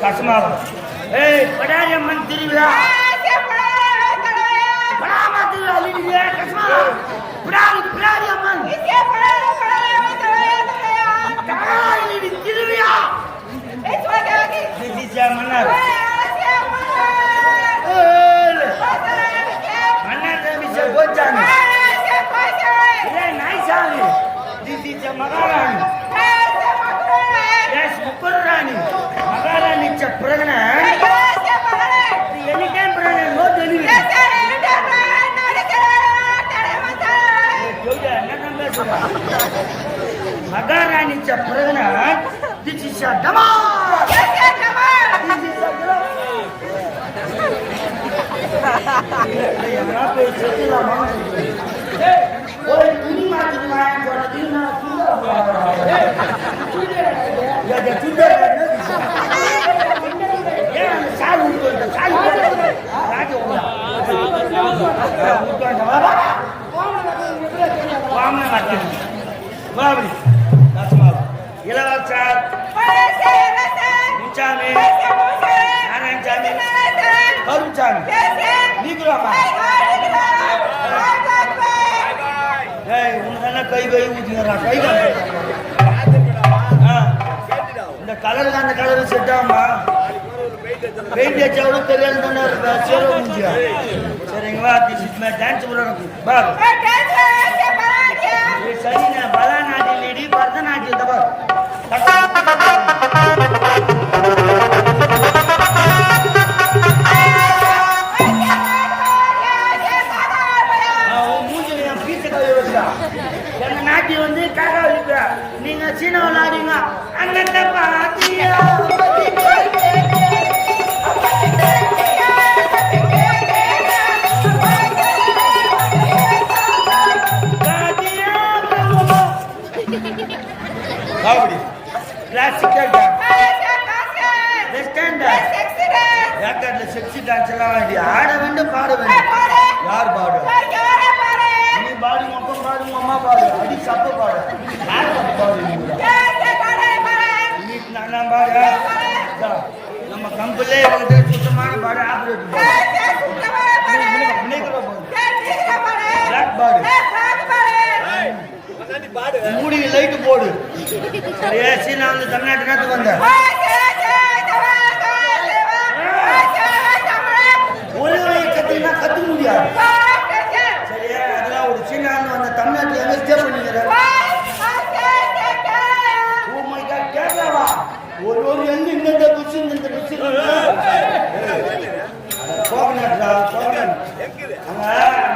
கஷ்டமாகும். ஏய் படாரி அம்மன் திருவிழா பிடாரி அம்மன் திருவிழா மன்னர் மன்னர் போச்சாங்க நாய்சாமி மகாராணி முப்பராணி மகாராணி பிரகன எனி டைம் பிரகன நோ டெலிவரி மகாராணி பிரகன this is a dama ஒரு துணி மாத்திட்டு வாங்க சொன்னது இளவரசர் முச்சாமி நாராயணசாமி கருச்சாமி நீக்குறாமா உனக்கு கை கை ஊத்திக்கிறா கை இந்த கலர் அந்த கலர் செட் ஆகுமா பெயிண்ட் அடிச்சாலும் தெரியாது தானே சேர முடிஞ்சா சரிங்களா டான்ஸ் பா சரி பரதநாட்டியம் லேடி பரதநாட்டியம் தப்பா நாட்டியம் வந்து காக்கா வலிப்பா நீங்க சீனா விளையாடுங்க அண்ணன் பாத்தியா கிளாசிக்கல் செக்ஸி டான்ஸ் எல்லாம் வேண்டி ஆட வேண்டும் பாட வேண்டும் யார் பாடு நீ பாடு மொத்தம் பாடு அம்மா பாடு அடி சப்ப பாடு நான் பாடு நம்ம கம்பெனிலே சுத்தமான பாடு ஆப்ரேட் பாடு மூடி லைட் போடு ஏசி நான் வந்து தமிழ்நாட்டுக்கு வந்தேன் ஒரு கத்துனா கத்துக்க முடியாது சரியா அதெல்லாம் ஒரு சீனா வந்த தமிழ்நாட்டுல எங்க ஸ்டே பண்ணிக்கிறேன் கேரளாவா ஒரு ஒரு எங்க இந்த குச்சி இந்த குச்சி கோகனட்ரா கோகனட் அங்க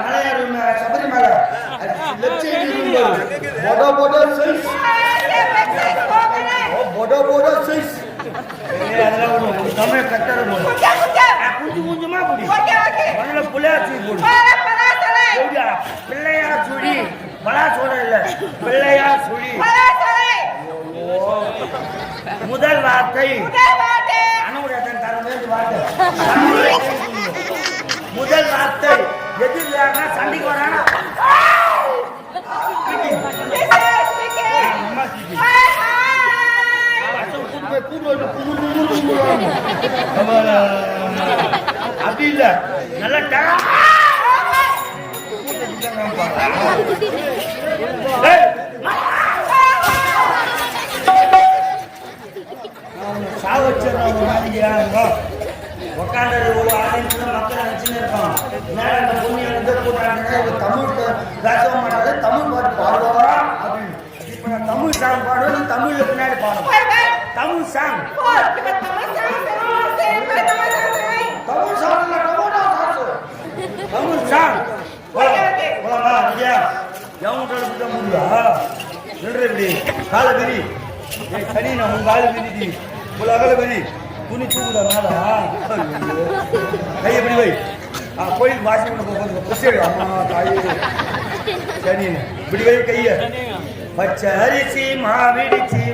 மலையாறு சபரிமலை বড় বড় সাইজ বড় বড় সাইজ அதெல்லாம் ஒரு தமிழ் கட்டற போடு குஞ்சு குஞ்சுமா புடி முதல்ல புள்ளையா சுடி போடு ஓடியா பிள்ளையா சுடி பலா சோட இல்ல பிள்ளையா சுடி முதல் வார்த்தை அனுடையதன் தரவேண்டு வார்த்தை முதல் வார்த்தை எதிர்ல சண்டைக்கு வரானா அப்படி இல்ல நல்ல உட்காந்து ஒரு ஆலயத்துல மக்கள் நினைச்சுன்னு இருப்பான் இந்த பொண்ணு வந்து போட்டாங்க தமிழ் பேச மாட்டாங்க தமிழ் பாட்டு பாடுவாரா அப்படின்னு இப்ப நான் தமிழ் சாங் பாடுவேன் தமிழ்ல பின்னாடி பாடுவேன் தமிழ் சாங் தமிழ் சாங் போலாமா இல்லையா எவங்கிட்ட முடியா நின்று இப்படி காலை விரி சனி நான் உங்க காலை விரிடி உள்ள அகல விரி துணி தூக்குதா மேல கை எப்படி வை கோயில் வாசி பண்ண அம்மா தாயி சனி இப்படி வை கைய பச்சை அரிசி மாவிடிச்சி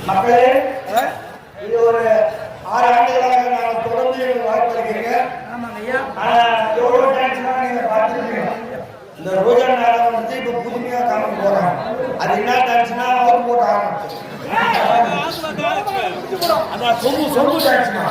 மக்களே, இது ஒரு 6 ஆண்டுகளாக நான் தொடர்ந்து வாய்ப்பளிக்கிறீங்க. எவ்வளோ டான்ஸ்லாம் நீங்க பார்த்துருக்கீங்க. இந்த ரோஜா நாடகம் வந்து இப்போ புதுமையாக காமிக்க போறாங்க. அது என்ன டான்ஸ்னா அவர் போட்டு ஆரம்பிச்சு அதான் சொம்பு டான்ஸ்மா.